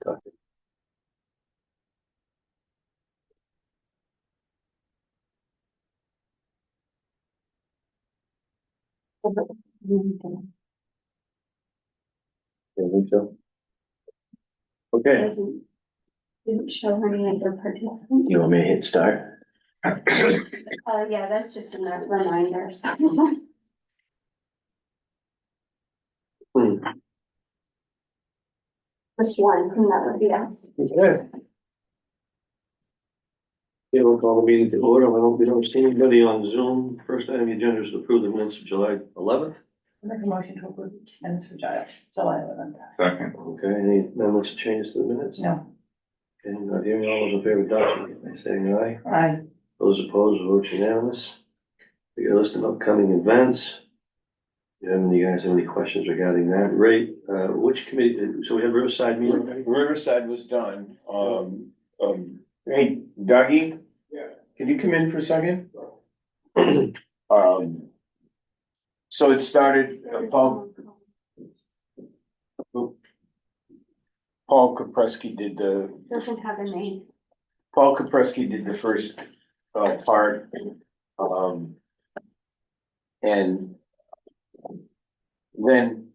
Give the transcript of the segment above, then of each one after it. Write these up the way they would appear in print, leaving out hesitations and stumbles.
I think so. Okay, Didn't show any other participants. you want me to hit start? Yeah, that's just a reminder. Just one, and that would be us. Okay. Yeah, we'll call the meeting to order. We don't see anybody on Zoom. First item on the agenda is to approve the minutes of July 11th. Make a motion to approve minutes for July 11th. Second. Okay, any amendments or changes to the minutes? No. Okay, not hearing all those in favor of adoption, by saying aye. Aye. Those opposed, vote unanimous. We got a list of upcoming events. Do you guys have any questions regarding that? Ray, which committee, so we have Riverside meeting already? Riverside was done. Hey, Dougie? Yeah. Can you come in for a second? So it started, Paul Kapreski did Doesn't have a name. Paul Kapreski did the first, part. And then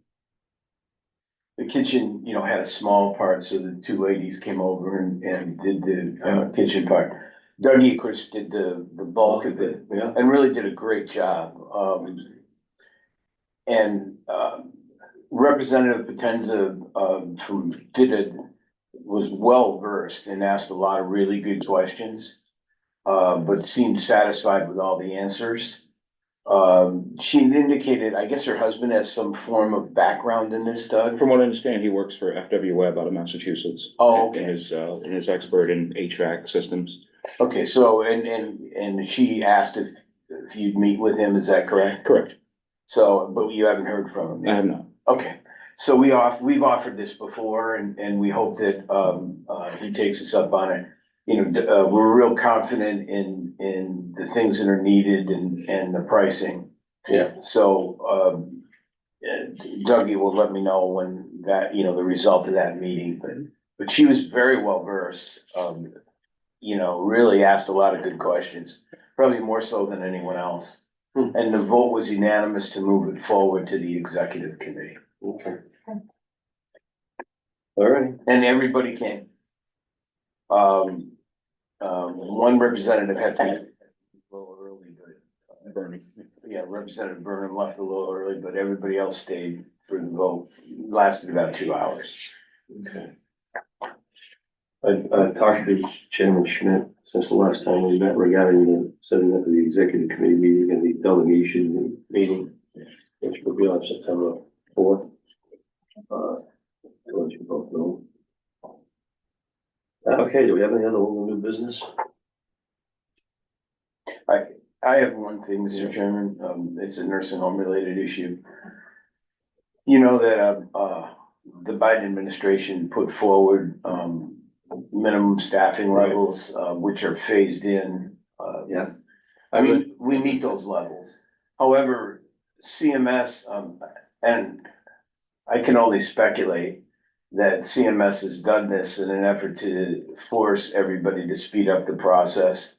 the kitchen, had a small part, so the two ladies came over and did the, kitchen part. Dougie, of course, did the bulk of it, Yeah. and really did a great job. Representative Potenza, was well versed and asked a lot of really good questions, but seemed satisfied with all the answers. She indicated, I guess her husband has some form of background in this, Doug. From what I understand, he works for FW Webb out of Massachusetts. Oh, okay. And is expert in HVAC systems. Okay, so, and she asked if you'd meet with him, is that correct? Correct. So, but you haven't heard from him I yet? have not. Okay, so we've offered this before and we hope that, he takes us up on it. We're real confident in the things that are needed and the pricing. Yeah. So, Dougie will let me know when that, the result of that meeting, but she was very well versed. Really asked a lot of good questions, probably more so than anyone else. And the vote was unanimous to move it forward to the executive committee. Okay. All right. And everybody came. One representative had to leave a little early, but Bernie. yeah, Representative Burnham left a little early, but everybody else stayed for the vote. It lasted about 2 hours. Okay. I talked to Chairman Schmidt since the last time we met regarding the setting up of the executive committee meeting and the delegation meeting, which will be on September 4th. To let you both know. Okay, do we have any other old new business? I have one thing, Mr. Chairman. It's a nursing home related issue. You know that, the Biden administration put forward, minimum staffing levels, which are phased in. Yeah. We meet those levels. However, CMS, and I can only speculate that CMS has done this in an effort to force everybody to speed up the process.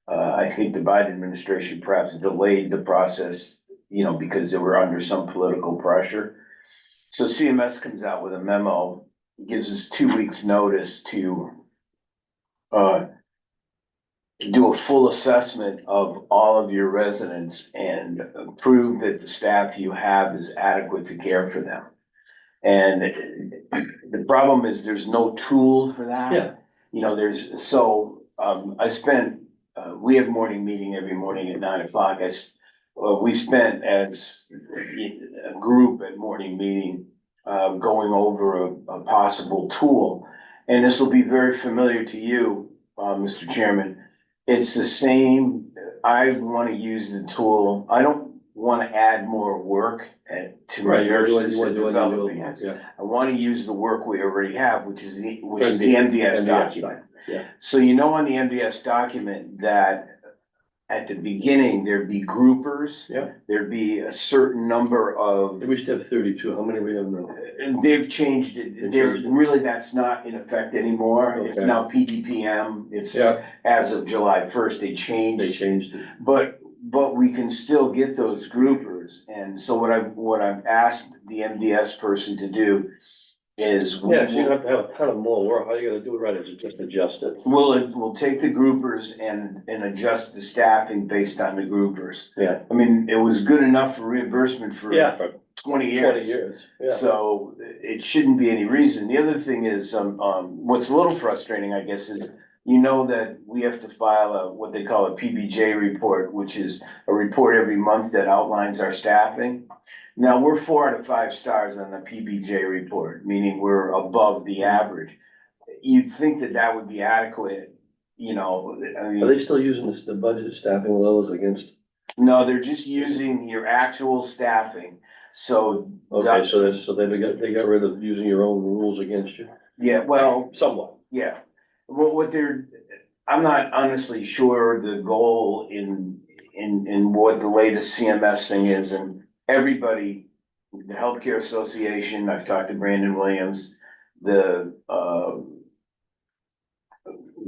I think the Biden administration perhaps delayed the process, because they were under some political pressure. So CMS comes out with a memo, gives us 2 weeks notice to do a full assessment of all of your residents and prove that the staff you have is adequate to care for them. And the problem is there's no tool for that. Yeah. I spent, we have morning meeting every morning at 9 o'clock. We spent as a group at morning meeting, going over a possible tool. And this will be very familiar to you, Mr. Chairman. It's the same, I want to use the tool. I don't want to add more work to my nurses and developing it. Yeah. I want to use the work we already have, which is the MDS document. Yeah. So on the MDS document that at the beginning, there'd be groupers. Yeah. There'd be a certain number of, We used to have 32, how many we have now? and they've changed it. They They're changed it. really, that's not in effect anymore. It's Okay. now PDPM. It's Yeah, as of July 1st, they they changed. changed it. But we can still get those groupers. And so what I've asked the MDS person to do is Yeah, so you don't have to have a ton of more work, all you gotta do right is just adjust it. we'll take the groupers and adjust the staffing based on the groupers. Yeah. I mean, it was good enough for reimbursement for Yeah, for 20 20 years. years, yeah. So it shouldn't be any reason. The other thing is, what's a little frustrating, I guess, is you know that we have to file what they call a PBJ report, which is a report every month that outlines our staffing. Now, we're 4 out of 5 stars on the PBJ report, meaning we're above the average. You'd think that that would be adequate, you know, I Are mean, they still using the budget staffing levels against, no, they're just using your actual staffing. So, okay, so that's, so they got rid of using your own rules against you? yeah, well, Somewhat. yeah. Well, I'm not honestly sure the goal in what the latest CMS thing is, and everybody, the Healthcare Association, I've talked to Brandon Williams, the,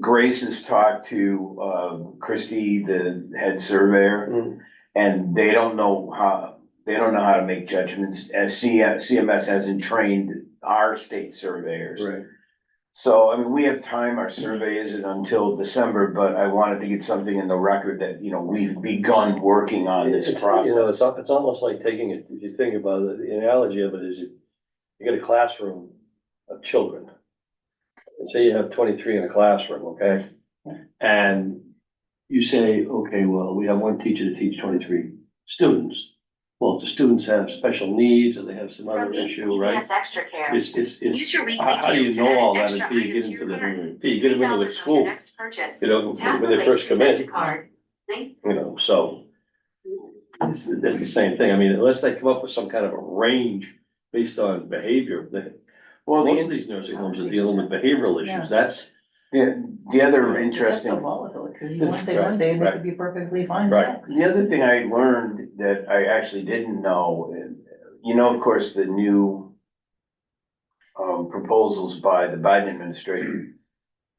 Grace has talked to, Christie, the head surveyor, Mm. and they don't know how to make judgments, as CMS hasn't trained our state surveyors. Right. So, I mean, we have time, our survey isn't until December, but I wanted to get something in the record that, you know, we've begun working on this It's, you know, process. it's almost like taking it, if you think about it, the analogy of it is you get a classroom of children. And say you have 23 in a classroom, okay? And you say, okay, well, we have one teacher to teach 23 students. Well, if the students have special needs or they have some other issue, right? Extra care. It's, Use your weekly how do you tube to know add all that extra until you get items into to your cart. until you get them into the $3 on your school, next purchase. you know, Tap when the they link first to come send in, to card. Thank you know, so. It's the same thing. I mean, unless they come up with some kind of a range based on behavior, Well, most of these nursing homes are dealing with behavioral Yeah. issues. That's, the other That's interesting. so volatile, it could be one thing one day and it Right. could be perfectly fine the Right. next. The other thing I learned that I actually didn't know, you know, of course, the new proposals by the Biden administration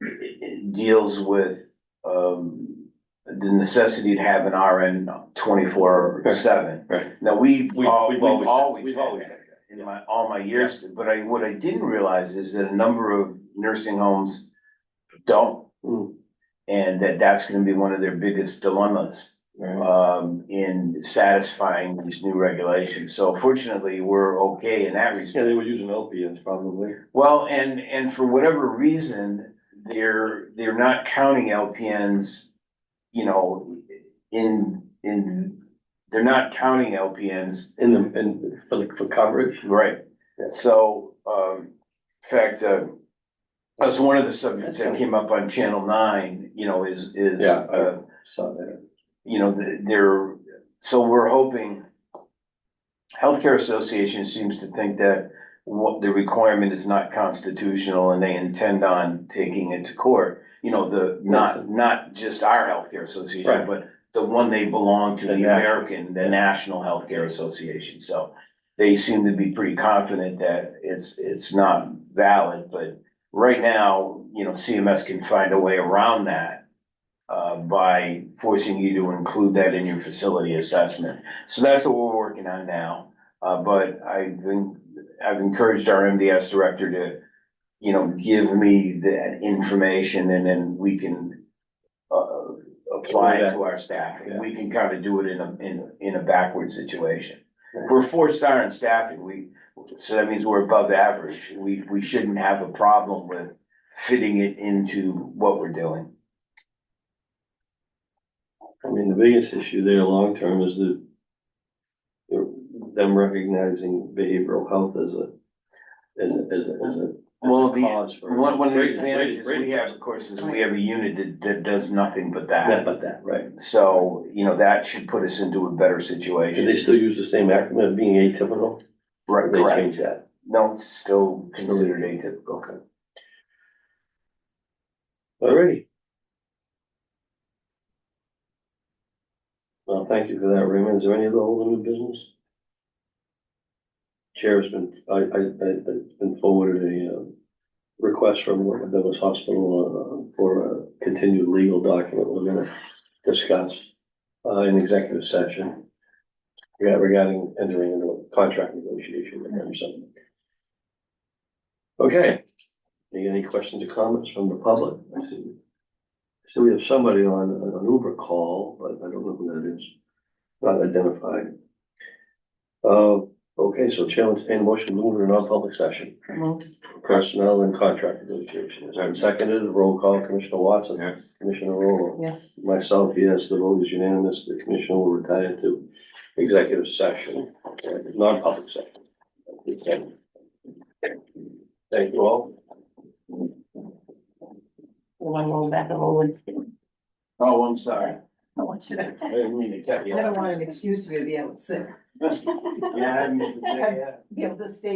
it deals with the necessity to have an RN 24/7. right. Now, we've We've always always had had that in all my years, but what I didn't realize is that a number of nursing homes don't. Mm. And that's gonna be one of their biggest dilemmas, in satisfying these new regulations. So fortunately, we're okay in that Yeah, respect. they were using LPNs probably. Well, and for whatever reason, they're not counting LPNs, you know, they're not counting LPNs. For coverage. Right. Yeah. So, in fact, that's one of the subjects that came up on Channel 9, you know, is. Yeah, I saw that. You know, so we're hoping, Healthcare Association seems to think that what the requirement is not constitutional and they intend on taking it to court. You know, not just our Healthcare Association, Right. but the one they belong to, The the national. the National Healthcare Association. So they seem to be pretty confident that it's not valid, but right now, you know, CMS can find a way around that by forcing you to include that in your facility assessment. So that's what we're working on now. But I've encouraged our MDS director to, you know, give me that information and then we can apply it to our staffing. Yeah. We can kind of do it in a backward situation. We're 4-star in staffing. So that means we're above average. We shouldn't have a problem with fitting it into what we're doing. I mean, the biggest issue there long-term is them recognizing behavioral health as a Well, cause for. one of the Great, advantages great, we have, of course, is we have a unit that does nothing but that. Yeah, but that, right. So, you know, that should put us into a better Do situation. they still use the same acronym of being atypical? Right, They correct. changed that. No, it's still considered atypical. Okay. Alrighty. Well, thank you for that, Raymond. Is there any other old or new business? Chair's been forwarded a request from the Douglas Hospital for a continued legal document we're gonna discuss in executive session regarding entering into a contract negotiation with them, so. Okay, any questions or comments from the public? I see. So we have somebody on an Uber call, but I don't know who that is, not identified. Okay, so Chair will entertain a motion to move to a non-public session, personnel and contract negotiations. And seconded, roll call, Commissioner Watson. Yes. Commissioner Rolo. Yes. Myself, yes, the vote is unanimous. The commissioner will retire to executive session, non-public session. Thank you all. One roll back a roll. Oh, I'm sorry. I want you to, I didn't mean to cut you I don't off. want an excuse for you to be able to sit, Yeah, I missed the day, yeah. be able to stay